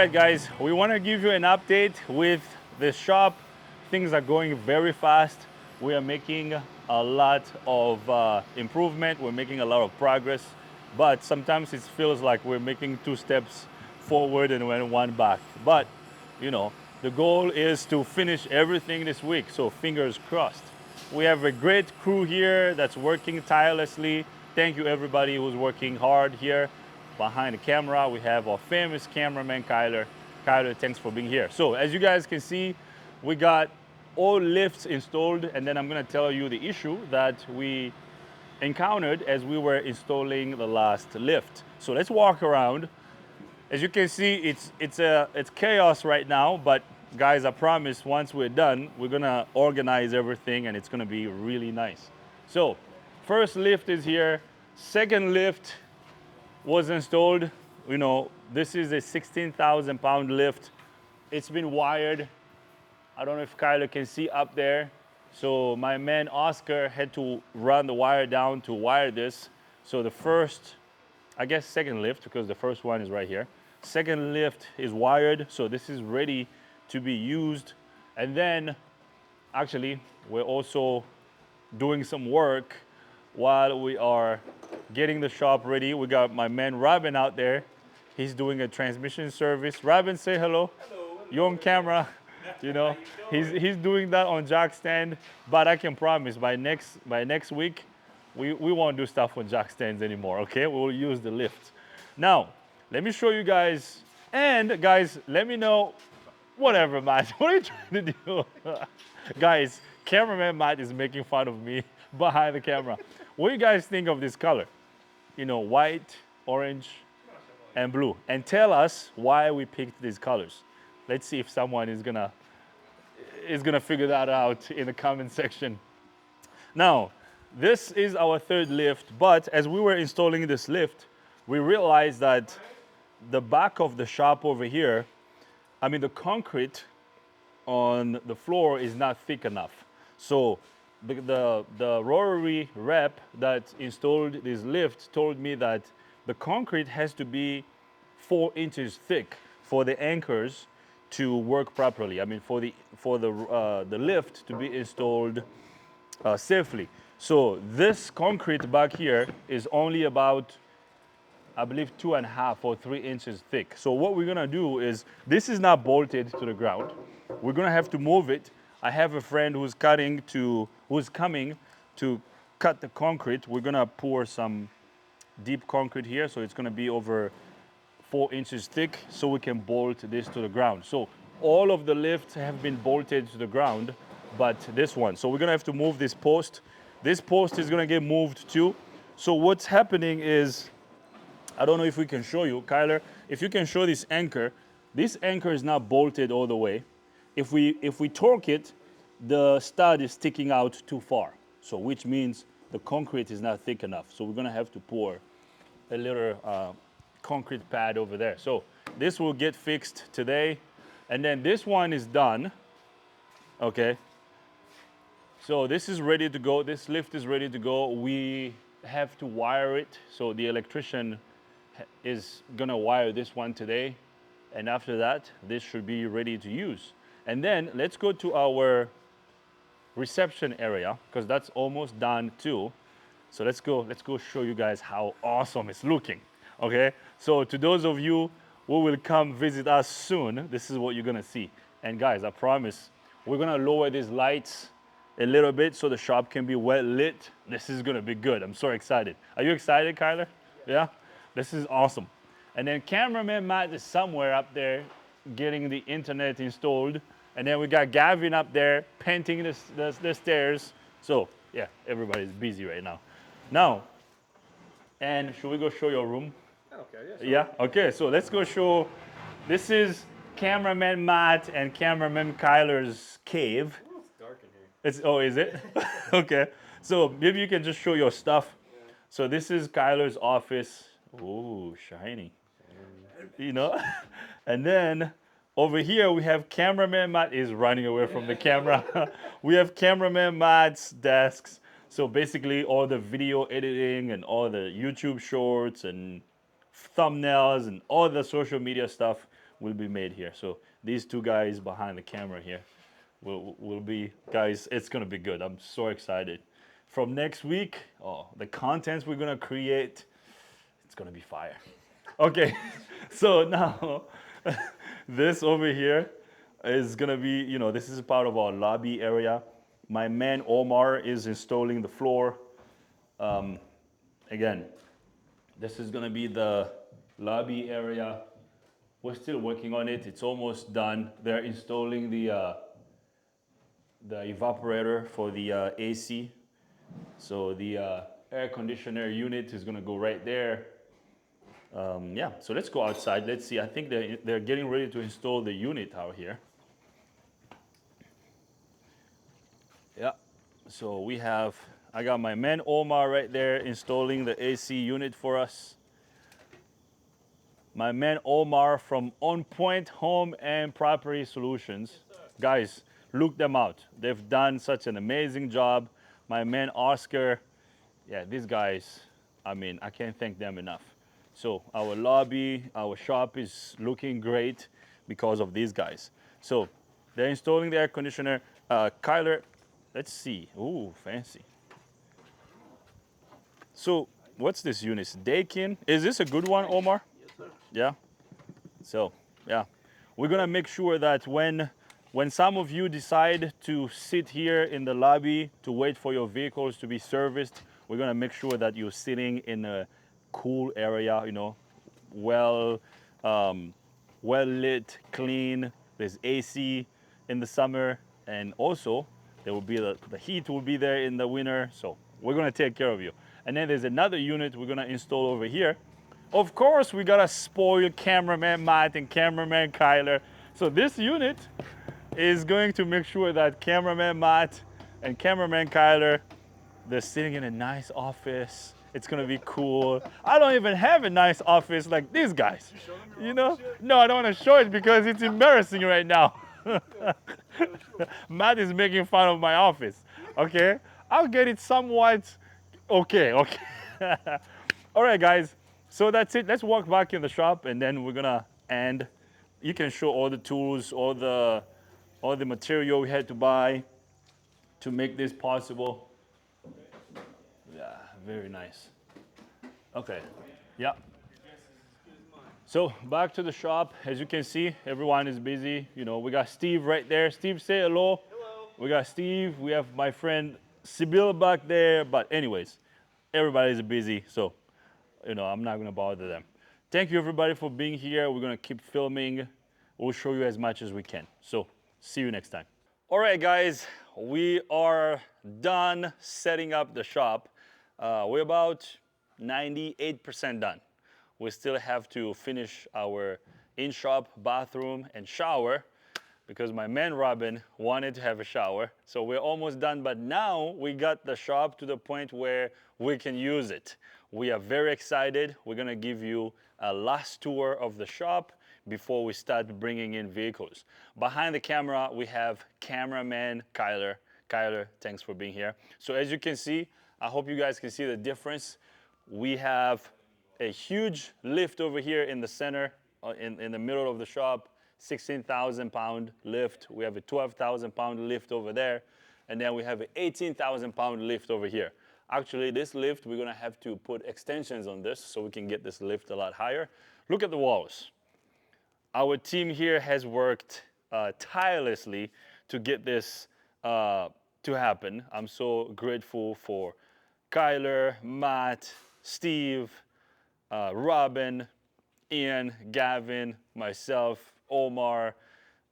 right, guys, we want to give you an update with the shop. Things are going very fast. We are making a lot of improvement. We're making a lot of progress, but sometimes it feels like we're making two steps forward and one back. But you know, the goal is to finish everything this week. So fingers crossed. We have a great crew here that's working tirelessly. Thank you everybody who's working hard here. Behind the camera, we have our famous cameraman, Kyler. Kyler, thanks for being here. So as you guys can see, we got all lifts installed, and then I'm gonna tell you the issue that we encountered as we were installing the last lift. So let's walk around. As you can see, it's chaos right now, but guys, I promise once we're done, we're gonna organize everything and it's gonna be really nice. So, first lift is here. Second lift was installed. You know, this is a 16,000 pound lift. It's been wired. I don't know if Kyler can see up there. So my man Oscar had to run the wire down to wire this. So the first, I guess second lift, because the first one is right here. Second lift is wired, so this is ready to be used. And then, actually, we're also doing some work while we are getting the shop ready. We got my man Robin out there. He's doing a transmission service. Robin, say hello. Hello. You're on camera. You know, he's doing that on jack stand. But I can promise by next week, we won't do stuff on jack stands anymore. Okay, we'll use the lift. Now, let me show you guys. And guys, let me know. Whatever, Matt. What are you trying to do? Guys, cameraman Matt is making fun of me behind the camera. What do you guys think of this color? You know, white, orange, and blue. And tell us why we picked these colors. Let's see if someone is gonna figure that out in the comment section. Now, this is our third lift, but as we were installing this lift, we realized that the back of the shop over here, I mean, the concrete on the floor is not thick enough. So the rotary rep that installed this lift told me that the concrete has to be 4 inches thick for the anchors to work properly. I mean, for the lift to be installed safely. So this concrete back here is only about, I believe, 2.5 or 3 inches thick. So what we're gonna do is, this is not bolted to the ground. We're gonna have to move it. I have a friend who's coming to cut the concrete. We're gonna pour some deep concrete here, so it's gonna be over 4 inches thick, so we can bolt this to the ground. So all of the lifts have been bolted to the ground, but this one. So we're gonna have to move this post. This post is gonna get moved too. So what's happening is, I don't know if we can show you, Kyler, if you can show this anchor is not bolted all the way. If we torque it, the stud is sticking out too far. So which means the concrete is not thick enough. So we're gonna have to pour a little concrete pad over there. So this will get fixed today. And then this one is done, okay? So this is ready to go. This lift is ready to go. We have to wire it. So the electrician is gonna wire this one today. And after that, this should be ready to use. And then let's go to our reception area, because that's almost done too. So let's go show you guys how awesome it's looking, okay? So to those of you who will come visit us soon, this is what you're gonna see. And guys, I promise, we're gonna lower these lights a little bit so the shop can be well lit. This is gonna be good. I'm so excited. Are you excited, Kyler? Yeah? This is awesome. And then cameraman Matt is somewhere up there getting the internet installed. And then we got Gavin up there painting the stairs. So yeah, everybody's busy right now. Now, and should we go show your room? Okay, yeah. Sure. Yeah, okay, so let's go show. This is cameraman Matt and cameraman Kyler's cave. Ooh, it's dark in here. Oh, is it? Okay, so maybe you can just show your stuff. Yeah. So this is Kyler's office. Ooh, shiny. You know? And then over here we have cameraman Matt is running away from the camera. We have cameraman Matt's desks. So basically all the video editing and all the YouTube shorts and thumbnails and all the social media stuff will be made here. So these two guys behind the camera here will be, guys, it's gonna be good. I'm so excited. From next week, oh, the contents we're gonna create, it's gonna be fire. Okay, so now this over here is gonna be, this is part of our lobby area. My man Omar is installing the floor. Again, this is gonna be the lobby area. We're still working on it. It's almost done. They're installing the evaporator for the AC. So the air conditioner unit is gonna go right there. Yeah, so let's go outside. Let's see. I think they're getting ready to install the unit out here. Yeah, so I got my man Omar right there installing the AC unit for us. My man Omar from On Point Home and Property Solutions. Guys, look them out. They've done such an amazing job. My man Oscar, yeah, these guys, I mean, I can't thank them enough. So our lobby, our shop is looking great because of these guys. So they're installing the air conditioner. Kyler, let's see. Ooh, fancy. So what's this unit? Daikin. Is this a good one, Omar? Yes, sir. Yeah. So yeah, we're gonna make sure that when some of you decide to sit here in the lobby to wait for your vehicles to be serviced, we're gonna make sure that you're sitting in a cool area, well lit, clean. There's AC in the summer, and also there will be the heat will be there in the winter. So we're gonna take care of you. And then there's another unit we're gonna install over here. Of course, we gotta spoil cameraman Matt and cameraman Kyler. So this unit is going to make sure that cameraman Matt and cameraman Kyler, they're sitting in a nice office. It's gonna be cool. I don't even have a nice office like these guys. No, I don't wanna show it because it's embarrassing right now. Matt is making fun of my office. Okay, I'll get it somewhat okay. All right, guys. So that's it. Let's walk back in the shop, and then we're gonna end. You can show all the tools, all the material we had to buy to make this possible. Yeah, very nice. Okay. Yeah. So back to the shop. As you can see, everyone is busy. We got Steve right there. Steve, say hello. Hello. We got Steve. We have my friend Sibyl back there. But anyways, everybody's busy. So, I'm not gonna bother them. Thank you everybody for being here. We're gonna keep filming. We'll show you as much as we can. So, see you next time. All right, guys, we are done setting up the shop. We're about 98% done. We still have to finish our in-shop bathroom and shower because my man Robin wanted to have a shower. So we're almost done, but now we got the shop to the point where we can use it. We are very excited. We're gonna give you a last tour of the shop before we start bringing in vehicles. Behind the camera, we have cameraman Kyler. Kyler, thanks for being here. So as you can see, I hope you guys can see the difference. We have a huge lift over here in the center, in the middle of the shop, 16,000 pound lift. We have a 12,000 pound lift over there. And then we have an 18,000 pound lift over here. Actually, this lift, we're gonna have to put extensions on this so we can get this lift a lot higher. Look at the walls. Our team here has worked tirelessly to get this to happen. I'm so grateful for Kyler, Matt, Steve, Robin, Ian, Gavin, myself, Omar,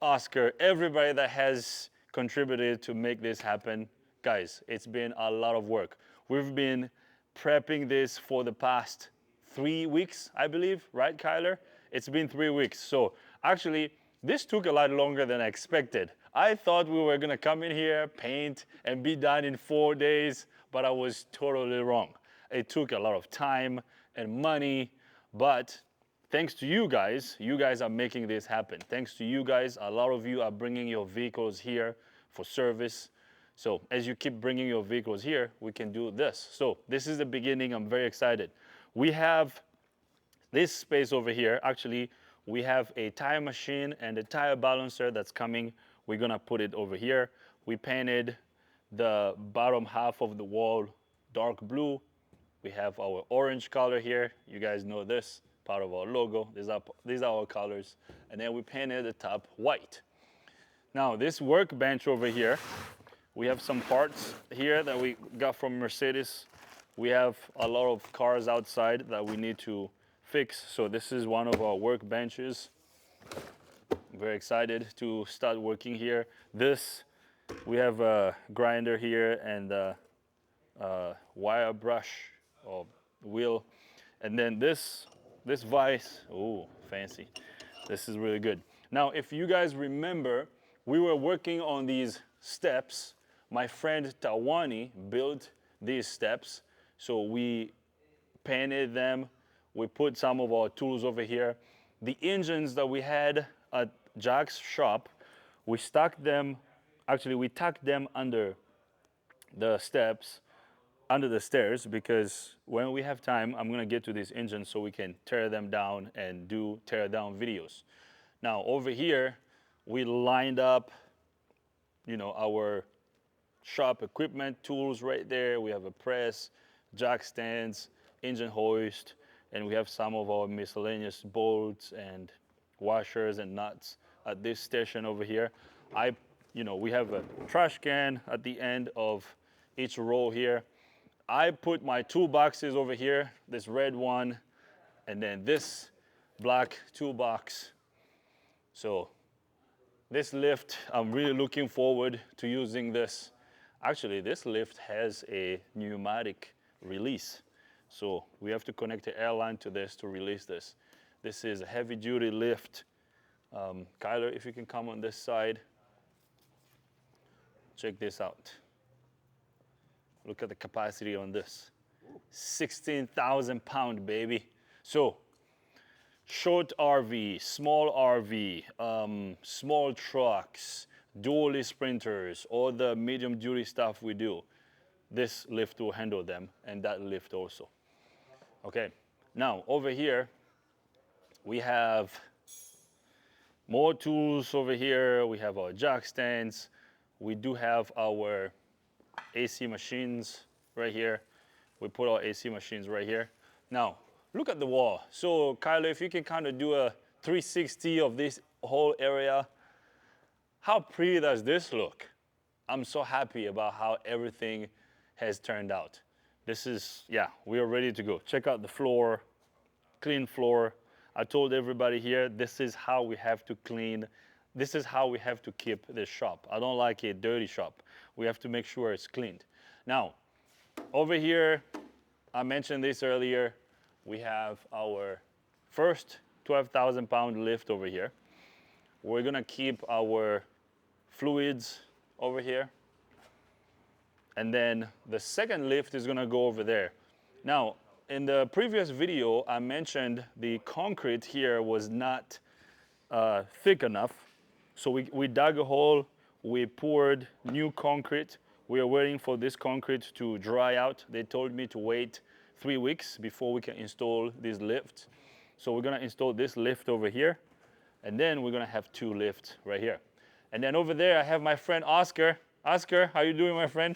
Oscar, everybody that has contributed to make this happen. Guys, it's been a lot of work. We've been prepping this for the past 3 weeks, I believe, right, Kyler? It's been 3 weeks. So actually, this took a lot longer than I expected. I thought we were gonna come in here, paint, and be done in 4 days, but I was totally wrong. It took a lot of time and money, but thanks to you guys are making this happen. Thanks to you guys, a lot of you are bringing your vehicles here for service. So as you keep bringing your vehicles here, we can do this. So this is the beginning. I'm very excited. We have this space over here. Actually, We have a tire machine and a tire balancer that's coming. We're gonna put it over here. We painted the bottom half of the wall dark blue. We have our orange color here. You guys know this, part of our logo. These are our colors. And then we painted the top white. Now this workbench over here, we have some parts here that we got from Mercedes. We have a lot of cars outside that we need to fix. So this is one of our workbenches. I'm very excited to start working here. We have a grinder here and a wire brush or wheel. And then this vise, oh, fancy. This is really good. Now, if you guys remember, we were working on these steps. My friend Tawani built these steps. So we painted them. We put some of our tools over here. The engines that we had at Jack's shop, we tacked them under the steps, under the stairs, because when we have time, I'm gonna get to these engines so we can tear them down and do tear down videos. Now over here, we lined up, our shop equipment, tools right there. We have a press, jack stands, engine hoist, and we have some of our miscellaneous bolts and washers and nuts at this station over here. We have a trash can at the end of each row here. I put my toolboxes over here, this red one, and then this black toolbox. So this lift, I'm really looking forward to using this. Actually, this lift has a pneumatic release. So we have to connect the airline to this to release this. This is a heavy duty lift. Kyler, if you can come on this side. Check this out. Look at the capacity on this. 16,000 pound, baby. So short RV, small RV, small trucks, dually sprinters, all the medium duty stuff we do. This lift will handle them, and that lift also. Okay, now over here, we have more tools over here. We have our jack stands. We do have our AC machines right here. We put our AC machines right here. Now, look at the wall. So Kyler, if you can kind of do a 360 of this whole area, how pretty does this look? I'm so happy about how everything has turned out. This is, we are ready to go. Check out the floor, clean floor. I told everybody here, this is how we have to clean. This is how we have to keep this shop. I don't like a dirty shop. We have to make sure it's cleaned. Now, over here, I mentioned this earlier, we have our first 12,000 pound lift over here. We're gonna keep our fluids over here. And then the second lift is gonna go over there. Now, in the previous video, I mentioned the concrete here was not thick enough. So we dug a hole, we poured new concrete. We are waiting for this concrete to dry out. They told me to wait 3 weeks before we can install this lift. So we're gonna install this lift over here, and then we're gonna have 2 lifts right here. And then over there, I have my friend Oscar. Oscar, how you doing, my friend?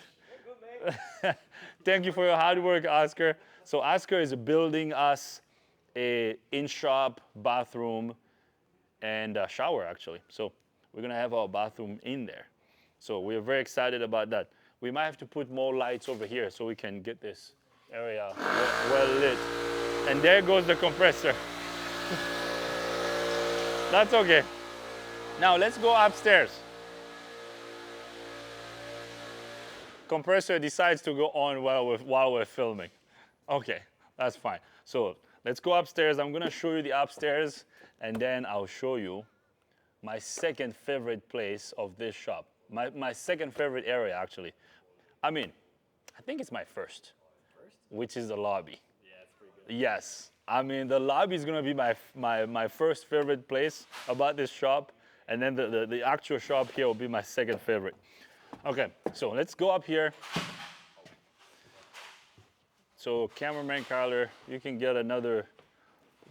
Thank you for your hard work, Oscar. So Oscar is building us a in-shop bathroom and a shower, actually. So we're gonna have our bathroom in there. So we're very excited about that. We might have to put more lights over here so we can get this area well lit. And there goes the compressor. That's okay. Now let's go upstairs. Compressor decides to go on while we're filming. Okay, that's fine. So let's go upstairs. I'm gonna show you the upstairs, and then I'll show you my second favorite place of this shop. My second favorite area, actually. I mean, I think it's my first, which is the lobby. Yeah, it's pretty good. Yes, I mean, the lobby is gonna be my first favorite place about this shop, and then the actual shop here will be my second favorite. Okay, so let's go up here. So cameraman Kyler, you can get another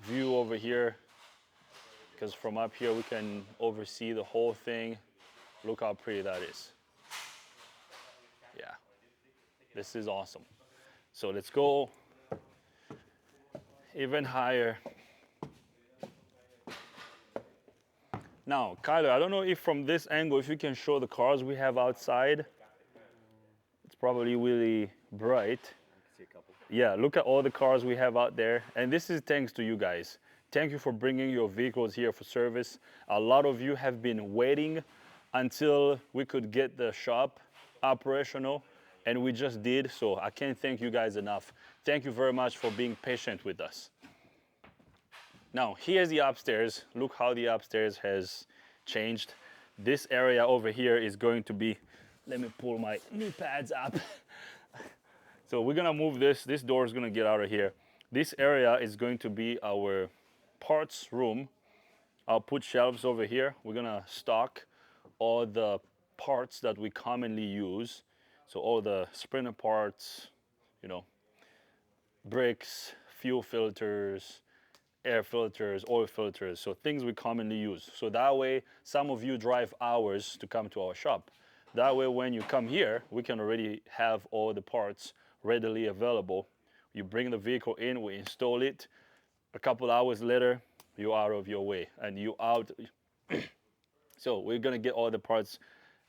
view over here. because from up here we can oversee the whole thing. Look how pretty that is. Yeah, this is awesome. So let's go even higher. Now, Kyler, I don't know if from this angle, if you can show the cars we have outside. It's probably really bright. See a couple. Yeah, look at all the cars we have out there. And this is thanks to you guys. Thank you for bringing your vehicles here for service. A lot of you have been waiting until we could get the shop operational, and we just did. So I can't thank you guys enough. Thank you very much for being patient with us. Now, here's the upstairs. Look how the upstairs has changed. This area over here is going to be, let me pull my knee pads up. So we're gonna move this. This door is gonna get out of here. This area is going to be our parts room. I'll put shelves over here. We're gonna stock all the parts that we commonly use. So all the Sprinter parts, you know, brakes, fuel filters, air filters, oil filters, so things we commonly use. So that way, some of you drive hours to come to our shop. That way, when you come here, we can already have all the parts readily available. You bring the vehicle in, we install it. A couple hours later, you're out of your way and you out. So we're gonna get all the parts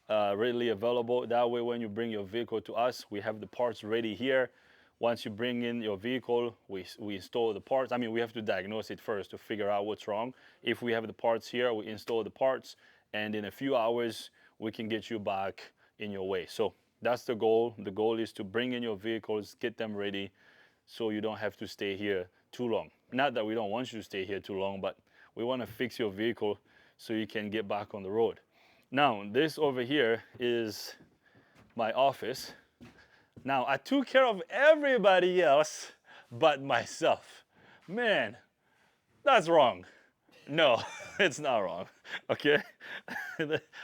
readily available. That way, when you bring your vehicle to us, we have the parts ready here. Once you bring in your vehicle, we install the parts. I mean, we have to diagnose it first to figure out what's wrong. If we have the parts here, we install the parts, and in a few hours, we can get you back in your way. So that's the goal. The goal is to bring in your vehicles, get them ready, so you don't have to stay here too long. Not that we don't want you to stay here too long, but we want to fix your vehicle so you can get back on the road. Now, this over here is my office. Now, I took care of everybody else but myself. Man, that's wrong. No, it's not wrong, okay?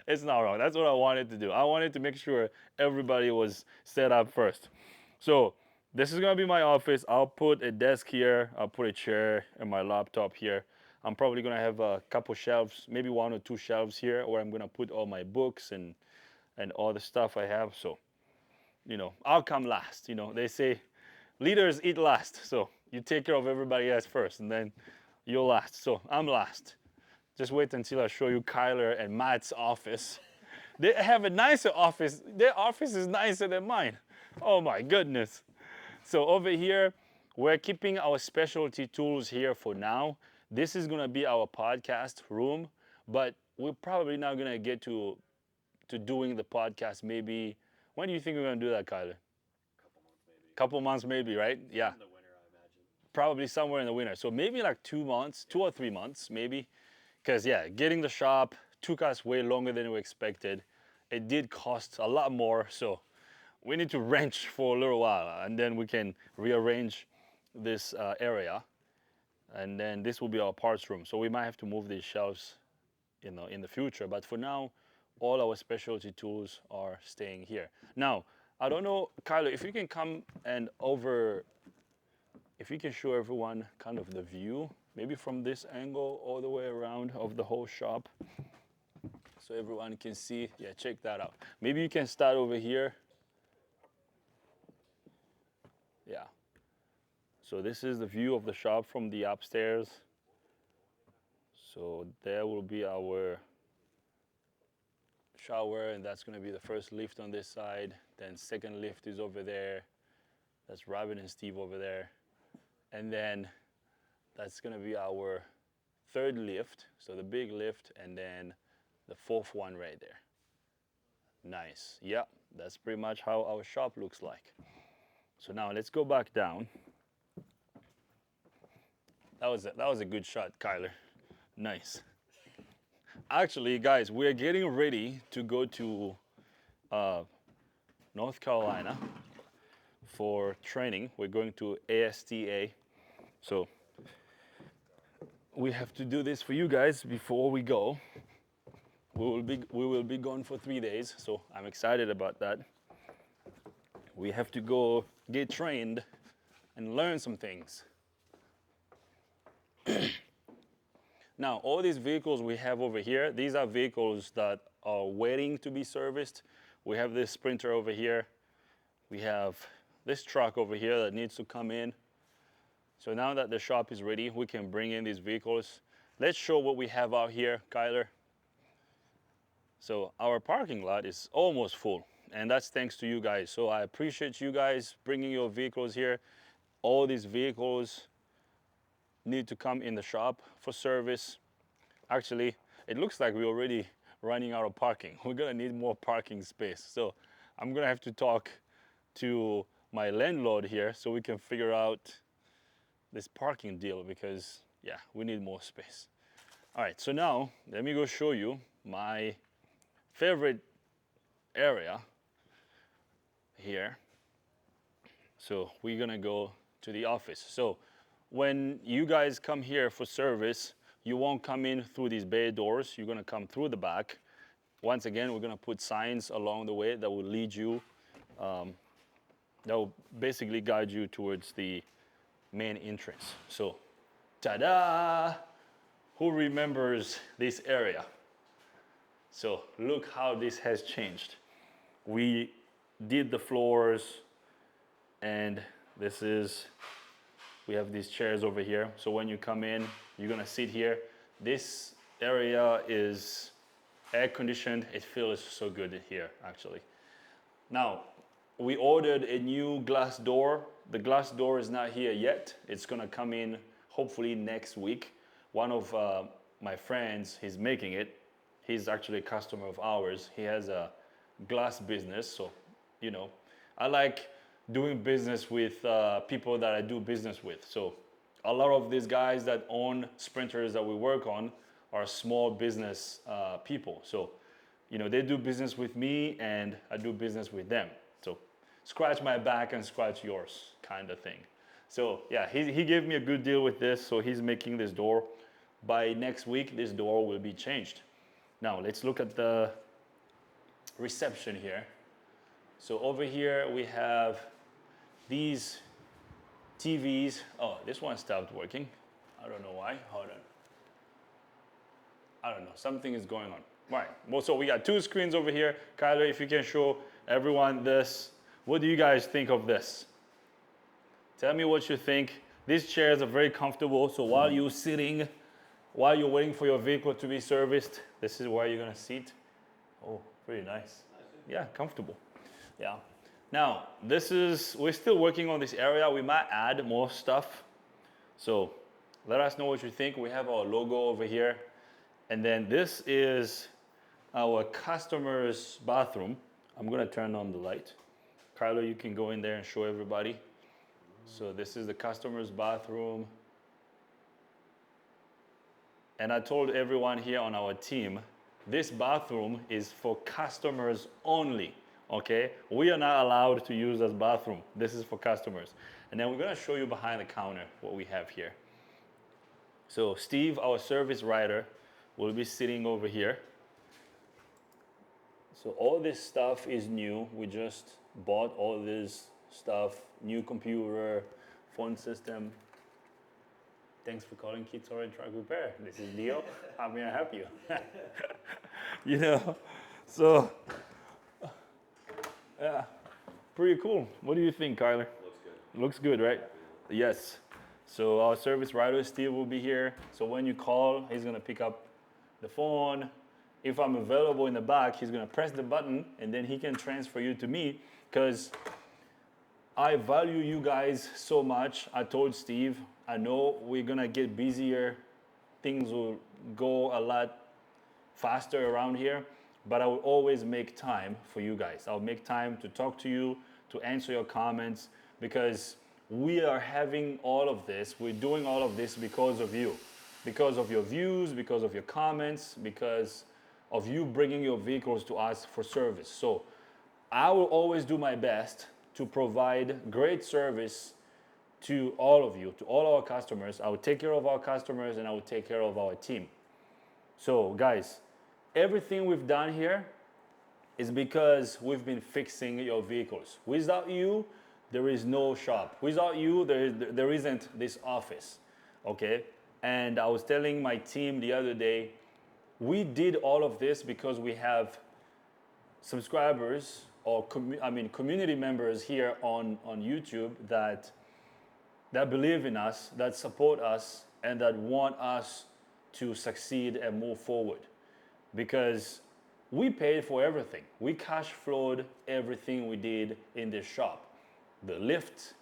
It's not wrong. That's what I wanted to do. I wanted to make sure everybody was set up first. So this is gonna be my office. I'll put a desk here. I'll put a chair and my laptop here. I'm probably gonna have a couple shelves, maybe 1 or 2 shelves here where I'm gonna put all my books and all the stuff I have. So, you know, I'll come last. You know, they say leaders eat last. So you take care of everybody else first and then you're last. So I'm last. Just wait until I show you Kyler and Matt's office. They have a nicer office. Their office is nicer than mine. Oh my goodness. So over here, we're keeping our specialty tools here for now. This is gonna be our podcast room, but we're probably not gonna get to doing the podcast maybe. When do you think we're gonna do that, Kyler? Couple months maybe, right? Yeah. In the winter, I imagine. Probably somewhere in the winter. So maybe like 2 months, 2 or 3 months maybe. Because yeah, getting the shop took us way longer than we expected. It did cost a lot more, so we need to wrench for a little while and then we can rearrange this area. And then this will be our parts room. So we might have to move these shelves, you know, in the future. But for now, all our specialty tools are staying here. Now, I don't know, Kyler, if you can come and if you can show everyone kind of the view, maybe from this angle all the way around of the whole shop. So everyone can see, yeah, check that out. Maybe you can start over here. Yeah. So this is the view of the shop from the upstairs. So there will be our shower, and that's going to be the first lift on this side. Then second lift is over there. That's Robin and Steve over there. And then that's going to be our third lift, so the big lift, and then the fourth one right there. Nice. Yeah, that's pretty much how our shop looks like. So now let's go back down. That was a good shot, Kyler. Nice. Actually, guys, we're getting ready to go to North Carolina for training. We're going to ASTA. So we have to do this for you guys before we go. We will be gone for 3 days, so I'm excited about that. We have to go get trained and learn some things. Now, all these vehicles we have over here, these are vehicles that are waiting to be serviced. We have this Sprinter over here. We have this truck over here that needs to come in. So now that the shop is ready, we can bring in these vehicles. Let's show what we have out here, Kyler. So our parking lot is almost full, and that's thanks to you guys. So I appreciate you guys bringing your vehicles here. All these vehicles need to come in the shop for service. Actually, it looks like we're already running out of parking. We're gonna need more parking space. So I'm gonna have to talk to my landlord here so we can figure out this parking deal, because yeah, we need more space. All right, so now let me go show you my favorite area here. So we're gonna go to the office. So when you guys come here for service, you won't come in through these bay doors. You're gonna come through the back. Once again, we're gonna put signs along the way that will lead you, that will basically guide you towards the main entrance. So, ta-da! Who remembers this area? So look how this has changed. We did the floors, and we have these chairs over here. So when you come in, you're gonna sit here. This area is air conditioned. It feels so good here, actually. Now, we ordered a new glass door. The glass door is not here yet. It's gonna come in hopefully next week. One of my friends, he's making it. He's actually a customer of ours. He has a glass business, so, you know, I like doing business with people that I do business with. So a lot of these guys that own Sprinters that we work on are small business people. So, you know, they do business with me and I do business with them. So scratch my back and scratch yours kind of thing. So yeah, he gave me a good deal with this. So he's making this door. By next week, this door will be changed. Now let's look at the reception here. So over here we have these TVs. Oh, this one stopped working. I don't know why. Hold on. I don't know. Something is going on. Right. Well, so we got two screens over here. Kyler, if you can show everyone this. What do you guys think of this? Tell me what you think. These chairs are very comfortable. So while you're sitting, while you're waiting for your vehicle to be serviced, this is where you're gonna sit. Oh, pretty nice. Yeah, comfortable. Yeah. Now, we're still working on this area. We might add more stuff. So let us know what you think. We have our logo over here. And then this is our customer's bathroom. I'm gonna turn on the light. Kyler, you can go in there and show everybody. So this is the customer's bathroom. And I told everyone here on our team, this bathroom is for customers only, okay? We are not allowed to use this bathroom. This is for customers. And then we're gonna show you behind the counter what we have here. So Steve, our service writer, will be sitting over here. So all this stuff is new. We just bought all this stuff, new computer, phone system. Thanks for calling Keith Torrey Truck Repair. This is Leo. How may I help you? You know, so yeah, pretty cool. What do you think, Kyler? Looks good. Looks good, right? Yes. So our service writer Steve will be here. So when you call, he's gonna pick up the phone. If I'm available in the back, he's gonna press the button and then he can transfer you to me, because I value you guys so much. I told Steve, I know we're gonna get busier. Things will go a lot faster around here, but I will always make time for you guys. I'll make time to talk to you, to answer your comments, because we are having all of this. We're doing all of this because of you, because of your views, because of your comments, because of you bringing your vehicles to us for service. So I will always do my best to provide great service to all of you, to all our customers. I will take care of our customers and I will take care of our team. So guys, everything we've done here is because we've been fixing your vehicles. Without you, there is no shop. Without you, there isn't this office, okay? And I was telling my team the other day, we did all of this because we have subscribers or community members here on YouTube that believe in us, that support us, and that want us to succeed and move forward. Because we paid for everything. We cash flowed everything we did in this shop. The lift,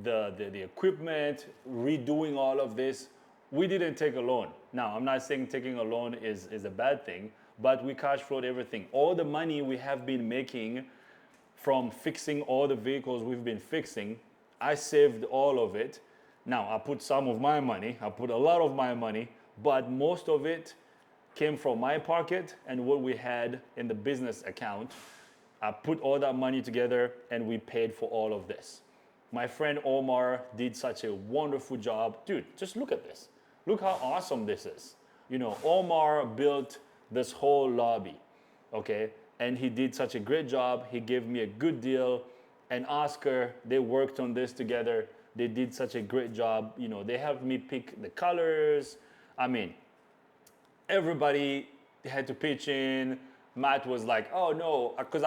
the equipment, redoing all of this. We didn't take a loan. Now, I'm not saying taking a loan is a bad thing, but we cash flowed everything. All the money we have been making from fixing all the vehicles we've been fixing, I saved all of it. Now, I put some of my money, I put a lot of my money, but most of it came from my pocket and what we had in the business account. I put all that money together and we paid for all of this. My friend Omar did such a wonderful job. Dude, just look at this. Look how awesome this is. You know, Omar built this whole lobby, okay? And he did such a great job. He gave me a good deal. And Oscar, they worked on this together. They did such a great job. You know, they helped me pick the colors. I mean, everybody had to pitch in. Matt was like, oh no, because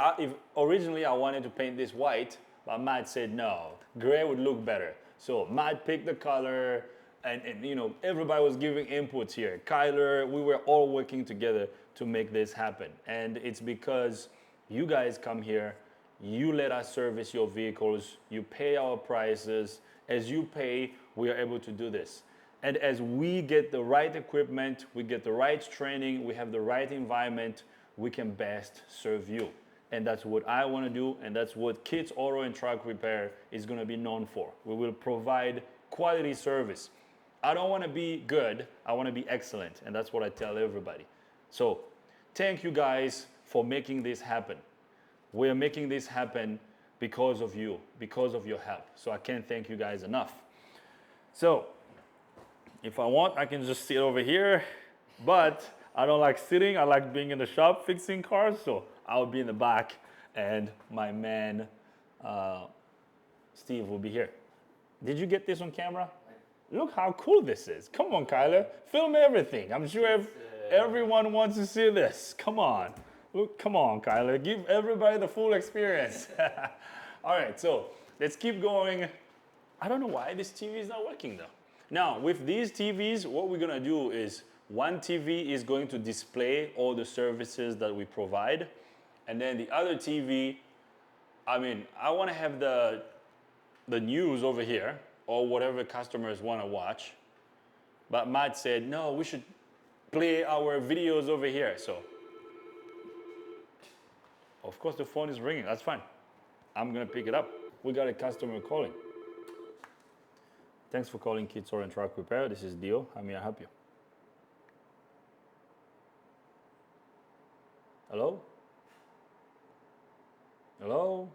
originally I wanted to paint this white, but Matt said no, gray would look better. So Matt picked the color, and you know, everybody was giving inputs here. Kyler, we were all working together to make this happen. And it's because you guys come here, you let us service your vehicles, you pay our prices. As you pay, we are able to do this. And as we get the right equipment, we get the right training, we have the right environment, we can best serve you. And that's what I want to do, and that's what Kids Auto and Truck Repair is going to be known for. We will provide quality service. I don't want to be good, I want to be excellent, and that's what I tell everybody. So, thank you guys for making this happen. We are making this happen because of you, because of your help. So I can't thank you guys enough. So, if I want, I can just sit over here, but I don't like sitting. I like being in the shop fixing cars, so I'll be in the back, and my man, Steve, will be here. Did you get this on camera? Look how cool this is. Come on, Kyler. Film everything. I'm sure everyone wants to see this. Come on. Look, come on, Kyler. Give everybody the full experience. All right, so let's keep going. I don't know why this TV is not working though. Now, with these TVs, what we're gonna do is one TV is going to display all the services that we provide. And then the other TV, I wanna have the news over here or whatever customers wanna watch. But Matt said, no, we should play our videos over here. So, of course the phone is ringing, that's fine. I'm gonna pick it up. We got a customer calling. Thanks for calling Kids Auto and Truck Repair. This is Dio. How may I help you? Hello? Hello?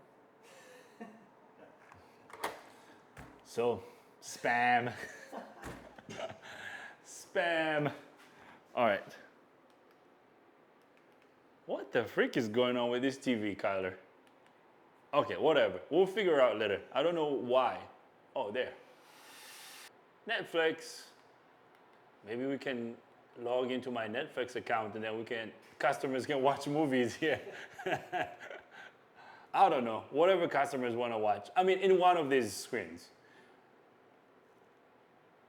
So, spam. Spam. All right. What the freak is going on with this TV, Kyler? Okay, whatever. We'll figure out later. I don't know why. Oh, there. Netflix. Maybe we can log into my Netflix account and then customers can watch movies here. I don't know. Whatever customers want to watch. In one of these screens.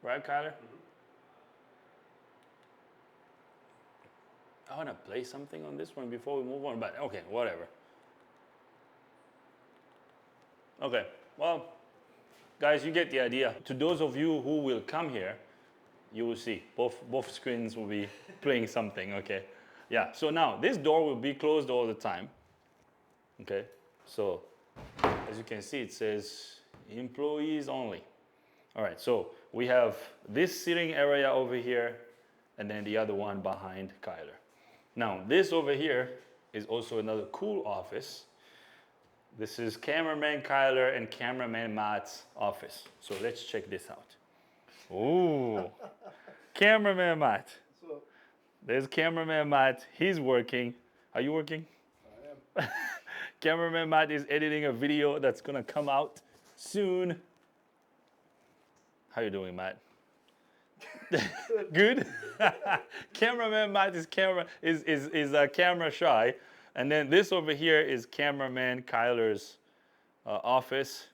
Right, Kyler? Mm-hmm. I want to play something on this one before we move on, but okay, whatever. Okay, well, guys, you get the idea. To those of you who will come here, you will see both screens will be playing something, okay? Yeah, so now this door will be closed all the time, okay? So as you can see, it says employees only. All right, so we have this sitting area over here and then the other one behind Kyler. Now this over here is also another cool office. This is cameraman Kyler and cameraman Matt's office. So let's check this out. Ooh, cameraman Matt. There's cameraman Matt. He's working. Are you working? I am. Cameraman Matt is editing a video that's gonna come out soon. How you doing, Matt? Good. Cameraman Matt is camera shy, and then this over here is cameraman Kyler's office.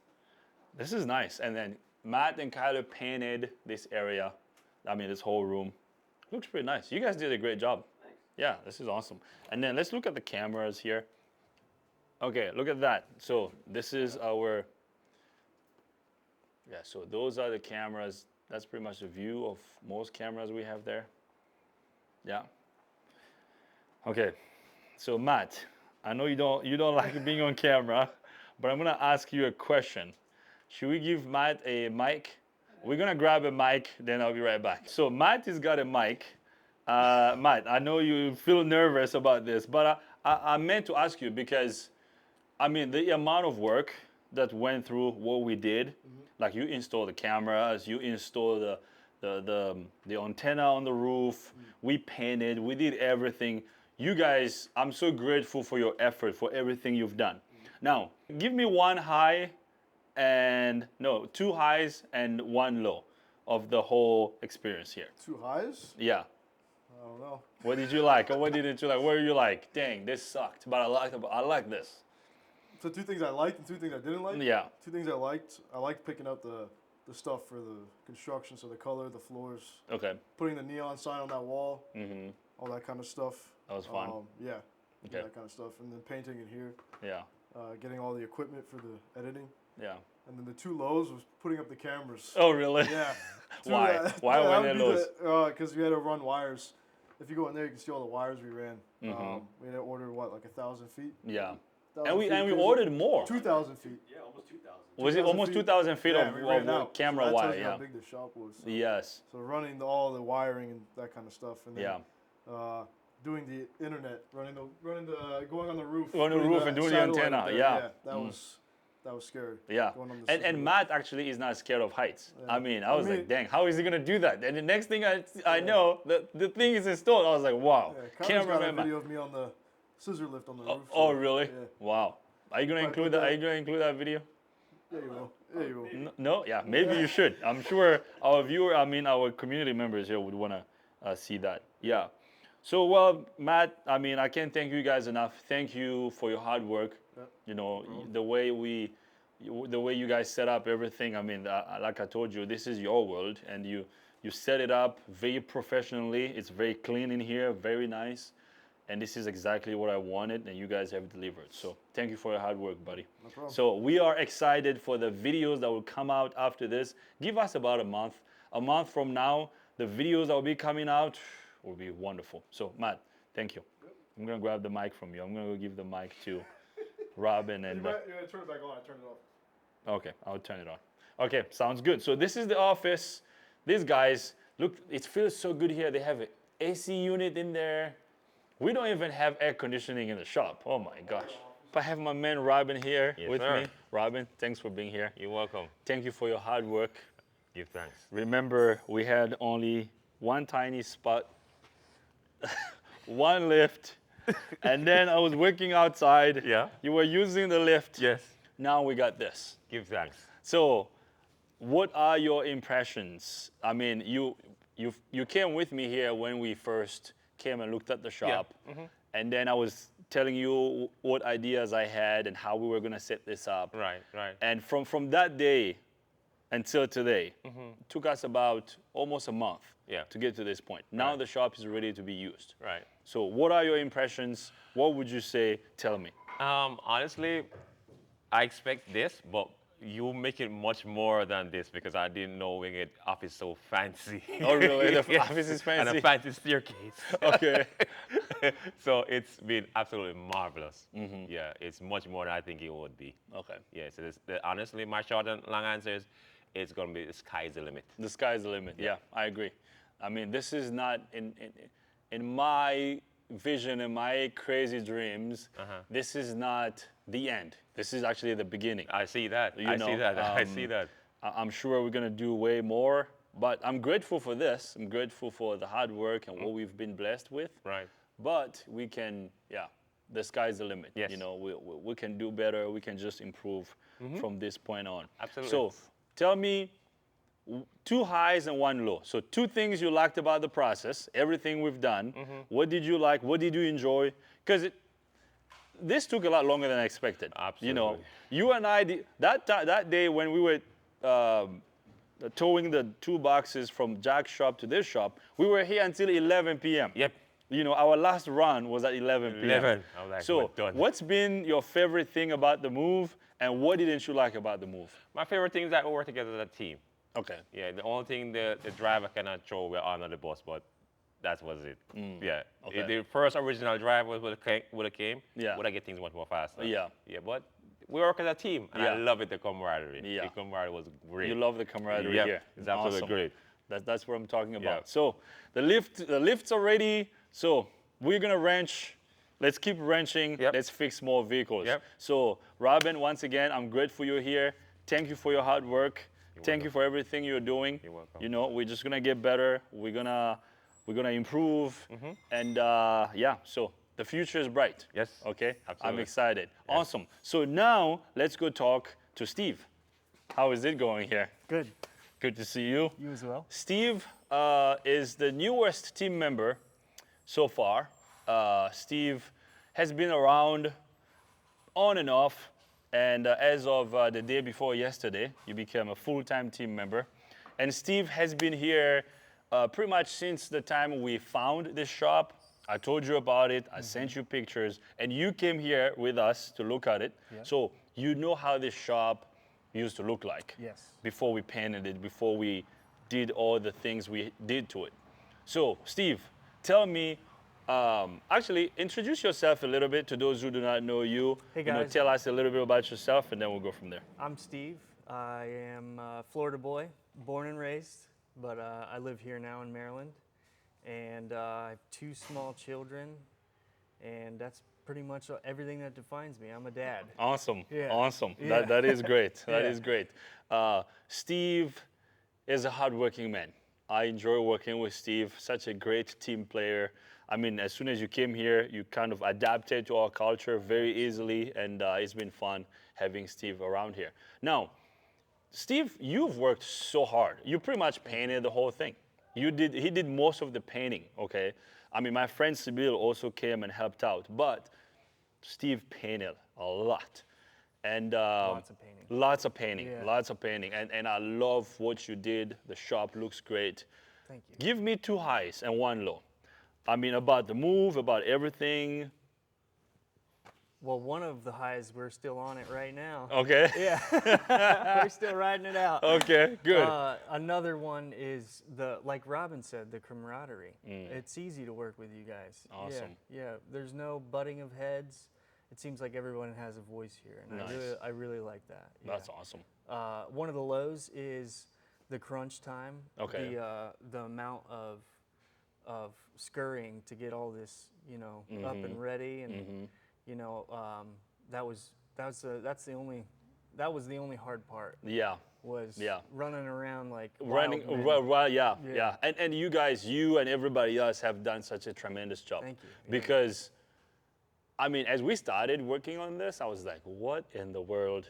This is nice, and then Matt and Kyler painted this area. I mean, this whole room looks pretty nice. You guys did a great job. Thanks. Yeah, this is awesome. And then let's look at the cameras here. Okay, look at that. So this is our. Yeah, so those are the cameras. That's pretty much the view of most cameras we have there. Yeah. Okay. So Matt, I know you don't like being on camera, but I'm gonna ask you a question. Should we give Matt a mic? We're gonna grab a mic, then I'll be right back. So Matt has got a mic. Matt, I know you feel nervous about this, but I meant to ask you because, I mean, the amount of work that went through what we did, like you install the cameras, you install the antenna on the roof, we painted, we did everything. You guys, I'm so grateful for your effort, for everything you've done. Now, give me two highs and one low of the whole experience here. 2 highs? Yeah. I don't know. What did you like? Or what didn't you like? What were you like? Dang, this sucked, but I like this. So 2 things I liked and 2 things I didn't like. Yeah. 2 things I liked picking up the stuff for the construction, so the color, the floors, Okay. putting the neon sign on that wall, Mm-hmm. all that kind of stuff. That was fun. Yeah. Okay. That kind of stuff, and then painting in here, Yeah. getting all the equipment for the editing, Yeah. and then the 2 lows was putting up the cameras. Oh, really? Yeah. Why? Why were they lows? Because we had to run wires. If you go in there, you can see all the wires we ran. Mhm. We had to order like 1,000 feet. Yeah. 1,000 And we feet, ordered more. 2,000 feet. Yeah, almost 2,000. Was it 2,000 almost feet? 2,000 feet Yeah, we ran of out. camera so that wire? tells you Yeah. how big the shop was. So, Yes. so running all the wiring and that kind of stuff, and then Yeah. doing the internet, going on the roof, On the putting roof and doing the satellite antenna, up there. yeah. That was scary. Yeah. Going on the And scissor Matt actually is not scared of heights. Yeah. I mean, I was like, mean- dang, how is he gonna do that? And the next thing I know, the thing is installed. I was like, wow. Yeah, Kyler's got a Cameraman Matt. video of me on the scissor lift on the roof. Oh, so- really? Yeah. Wow. Are you gonna Might include put that? that- Are you gonna include that video? Yeah, you will. Yeah, you will. No? Yeah, maybe you should. I'm sure our community members here would want to see that. Yeah. So, well, Matt, I mean, I can't thank you guys enough. Thank you for your hard work. Yeah. You know, the way you guys set up everything. I mean, like I told you, this is your world, and you set it up very professionally. It's very clean in here, very nice. And this is exactly what I wanted, and you guys have delivered. So thank you for your hard work, buddy. No problem. So we are excited for the videos that will come out after this. Give us about a month. A month from now, the videos that will be coming out will be wonderful. So Matt, thank you. I'm gonna grab the mic from you. I'm gonna go give the mic to Robin and. You gotta turn it back on. I turned it off. Okay, I'll turn it on. Okay, sounds good. So this is the office. These guys, look, it feels so good here. They have an AC unit in there. We don't even have air conditioning in the shop. Oh my gosh. I have my man Robin here Yes, with sir. me. Robin, thanks for being here. You're welcome. Thank you for your hard work. Give thanks. Remember, we had only one tiny spot, one lift, and then I was working outside. Yeah. You were using the lift. Yes. Now we got this. Give thanks. So, what are your impressions? I mean, you came with me here when we first came and looked at the shop, and then I was telling you what ideas I had and how we were gonna set this up. Right, right. And from that day until today, took us about almost a month Yeah. to get to this point. Now Right. the shop is ready to be used. Right. So, what are your impressions? What would you say? Tell me. Honestly, I expect this, but you make it much more than this because I didn't know we get office so fancy. Oh, really? The office is And fancy? a fancy staircase. Okay. So it's been absolutely marvelous. Yeah, it's much more than I think it would be. Okay. Yeah, so honestly, my short and long answer is it's going to be the sky's the limit. The sky's the limit. Yeah, I agree. I mean, this is not in my vision and my crazy dreams. This is not the end. This is actually the beginning. I see that. You I know, see that. I see that. I'm sure we're gonna do way more, but I'm grateful for this. I'm grateful for the hard work and what we've been blessed with. Right. But we can, yeah, the sky's the limit. Yes. You know, we can do better. We can just improve from this point on. Absolutely. So, tell me, two highs and one low. So two things you liked about the process, everything we've done. What did you like? What did you enjoy? Because this took a lot longer than I expected. You know, Absolutely. you and I did, that day when we were towing the two boxes from Jack's shop to this shop, we were here until 11 p.m. Yep. You know, our last run was at 11 p.m. 11. I was like, So, we're done. what's been your favorite thing about the move, and what didn't you like about the move? My favorite thing is that we work together as a team. Okay. Yeah, the only thing the driver cannot throw, we're on the bus, but that was it. Yeah. Okay. The first original drive would have came, Yeah. would have get things much more faster. Yeah. Yeah, but we work as a team, and I Yeah. love it, the camaraderie. Yeah. The camaraderie was great. You love the camaraderie Yep, here. it's absolutely Awesome. great. That's what I'm talking about. Yeah. So the lifts are ready. So we're gonna wrench. Let's keep wrenching. Yep. Let's fix more vehicles. Yep. So Robin, once again, I'm grateful you're here. Thank you for your hard work. Thank you for everything you're doing. You're welcome. You know, we're just gonna get better. We're gonna improve. Mm-hmm. And yeah, so the future is bright. Yes, Okay. I'm absolutely. excited. Awesome. So now let's go talk to Steve. How is it going here? Good. Good to see you. You as well. Steve is the newest team member so far. Steve has been around on and off, and as of the day before yesterday, you became a full-time team member. And Steve has been here pretty much since the time we found this shop. I told you about it, I sent you pictures, and you came here with us to look at it. So you know how this shop used to look like Yes. before we painted it, before we did all the things we did to it. So, Steve, tell me, actually, introduce yourself a little bit to those who do not know you. Hey, You know, guys. tell us a little bit about yourself, and then we'll go from there. I'm Steve. I am a Florida boy, born and raised, but I live here now in Maryland. And I have two small children, and that's pretty much everything that defines me. I'm a dad. Awesome, Yeah. awesome. Yeah. That is great. That Yeah. is great. Steve is a hardworking man. I enjoy working with Steve. Such a great team player. I mean, as soon as you came here, you kind of adapted to our culture very easily, and it's been fun having Steve around here. Now, Steve, you've worked so hard. You pretty much painted the whole thing. He did most of the painting, okay? I mean, my friend Sibyl also came and helped out, but Steve painted a lot. And Lots of painting. Lots of painting, Yeah. lots of painting. And I love what you did. The shop looks great. Thank you. Give me two highs and one low. I mean, about the move, about everything. Well, one of the highs, we're still on it right now. Okay. Yeah. We're still riding it out. Okay, good. Another one is like Robin said, the camaraderie. It's easy to work with you guys. Awesome. Yeah. There's no butting of heads. It seems like everyone has a voice here, and Nice. I really like that. Yeah. That's awesome. One of the lows is the crunch time. Okay. The amount of scurrying to get all this, up and ready, and that was the only hard part. Yeah. Was Yeah. running around like Running, wild men. well, yeah, Yeah. yeah. And you guys, you and everybody else have done such a tremendous job. Thank you. Yeah. Because, I mean, as we started working on this, I was like, what in the world?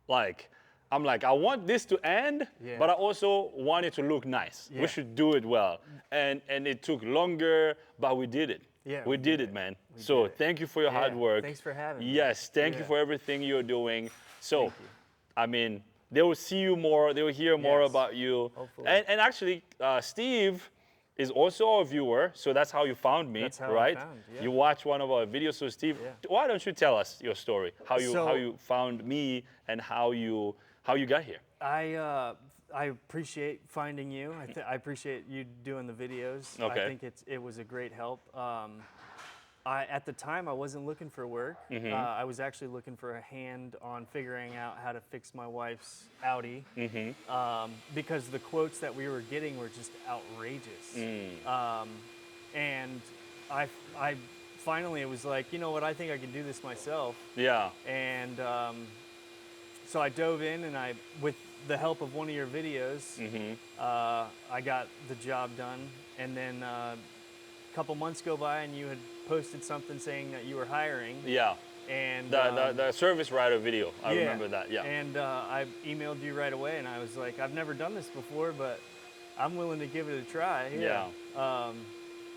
Like, I'm like, I want this to end, Yeah. but I also want it to look nice. Yeah. We should do it well. And it took longer, but we did it. Yeah, we we did did it, man. We So did it. thank you for your hard Yeah, work. thanks for having me. Yes, thank you Yeah. for everything you're doing. So, Thank you. I mean, they will see you more, they will hear more Yes, about you. hopefully. And actually, Steve is also a viewer, so that's how you found me, That's how I right? found, yeah. You watched one of our videos. So Steve, Yeah. why don't you tell us your story? How So- you found me and how you got here? I appreciate finding you. I appreciate you doing the videos. Okay. I think it was a great help. At the time, I wasn't looking for work. Mm-hmm. I was actually looking for a hand on figuring out how to fix my wife's Audi, Mm-hmm. because the quotes that we were getting were just outrageous. Mm. And I finally, it was like, you know what, I think I can do this myself. Yeah. And so I dove in, and with the help of one of your videos, Mm-hmm. I got the job done. And then a couple months go by, and you had posted something saying that you were hiring. Yeah. And The service rider video. I yeah, remember that. Yeah. And I emailed you right away, and I was like, I've never done this before, but I'm willing to give it a try.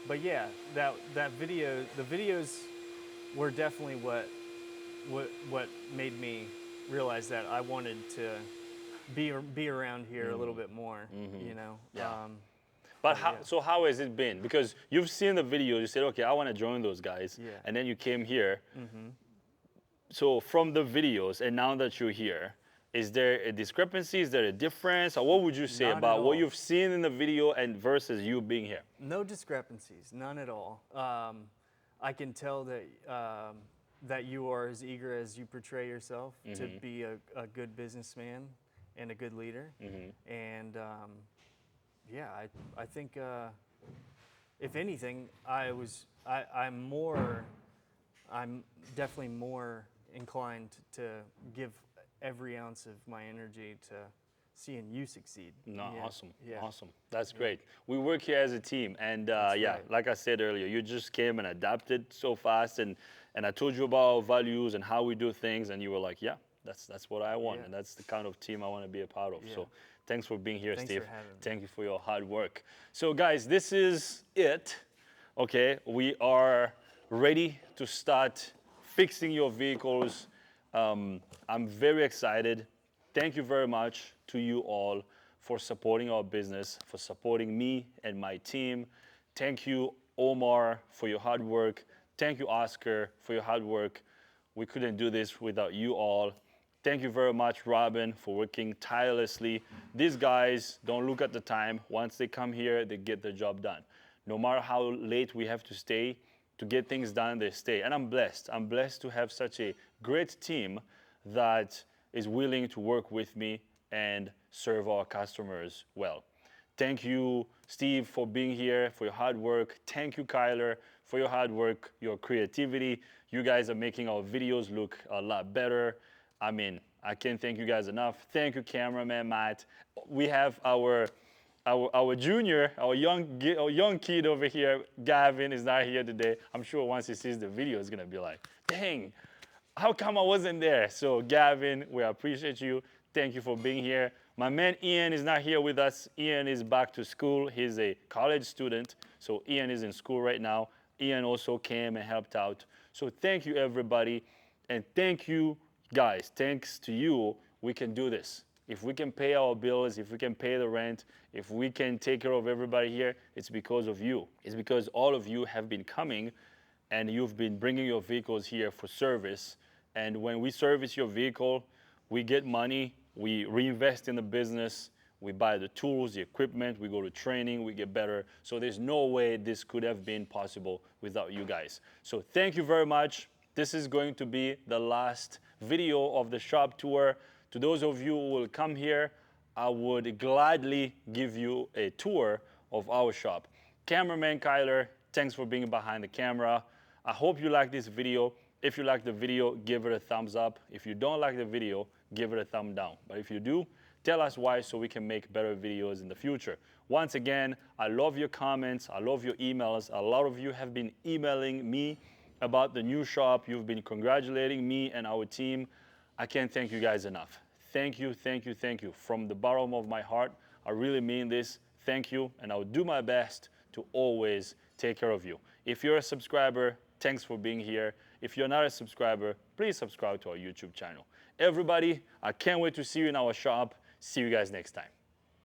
But yeah, that video, the videos were definitely what made me realize that I wanted to be around here a little bit more. You know. Yeah. But how has it been? Because you've seen the video, you said, okay, I want to join those guys, Yeah. and then you came here. So from the videos, and now that you're here, is there a discrepancy? Is there a difference? Or what would you say Not at about what all. you've seen in the video and versus you being here? No discrepancies, none at all. I can tell that that you are as eager as you portray yourself to be a good businessman and a good leader. And yeah, I think if anything, I'm definitely more inclined to give every ounce of my energy to seeing you succeed. No, Yeah, awesome, yeah. awesome. That's great. We work here as a team, and yeah, right. like I said earlier, you just came and adapted so fast, and I told you about our values and how we do things, and you were like, yeah, that's what I want, Yeah. and that's the kind of team I want to be a part of. Yeah. So thanks for being here, Thanks Steve. for having me. Thank you for your hard work. So guys, this is it. Okay, we are ready to start fixing your vehicles. I'm very excited. Thank you very much to you all for supporting our business, for supporting me and my team. Thank you, Omar, for your hard work. Thank you, Oscar, for your hard work. We couldn't do this without you all. Thank you very much, Robin, for working tirelessly. These guys don't look at the time. Once they come here, they get the job done. No matter how late we have to stay to get things done, they stay. And I'm blessed. I'm blessed to have such a great team that is willing to work with me and serve our customers well. Thank you, Steve, for being here, for your hard work. Thank you, Kyler, for your hard work, your creativity. You guys are making our videos look a lot better. I mean, I can't thank you guys enough. Thank you, cameraman Matt. We have our junior, our young kid over here, Gavin, is not here today. I'm sure once he sees the video, he's gonna be like, dang, how come I wasn't there? So Gavin, we appreciate you. Thank you for being here. My man Ian is not here with us. Ian is back to school. He's a college student. So Ian is in school right now. Ian also came and helped out. So thank you, everybody. And thank you, guys. Thanks to you, we can do this. If we can pay our bills, if we can pay the rent, if we can take care of everybody here, it's because of you. It's because all of you have been coming and you've been bringing your vehicles here for service. And when we service your vehicle, we get money, we reinvest in the business, we buy the tools, the equipment, we go to training, we get better. So there's no way this could have been possible without you guys. So thank you very much. This is going to be the last video of the shop tour. To those of you who will come here, I would gladly give you a tour of our shop. Cameraman Kyler, thanks for being behind the camera. I hope you like this video. If you like the video, give it a thumbs up. If you don't like the video, give it a thumb down. But if you do, tell us why so we can make better videos in the future. Once again, I love your comments. I love your emails. A lot of you have been emailing me about the new shop. You've been congratulating me and our team. I can't thank you guys enough. Thank you, thank you, thank you. From the bottom of my heart, I really mean this. Thank you, and I'll do my best to always take care of you. If you're a subscriber, thanks for being here. If you're not a subscriber, please subscribe to our YouTube channel. Everybody, I can't wait to see you in our shop. See you guys next time.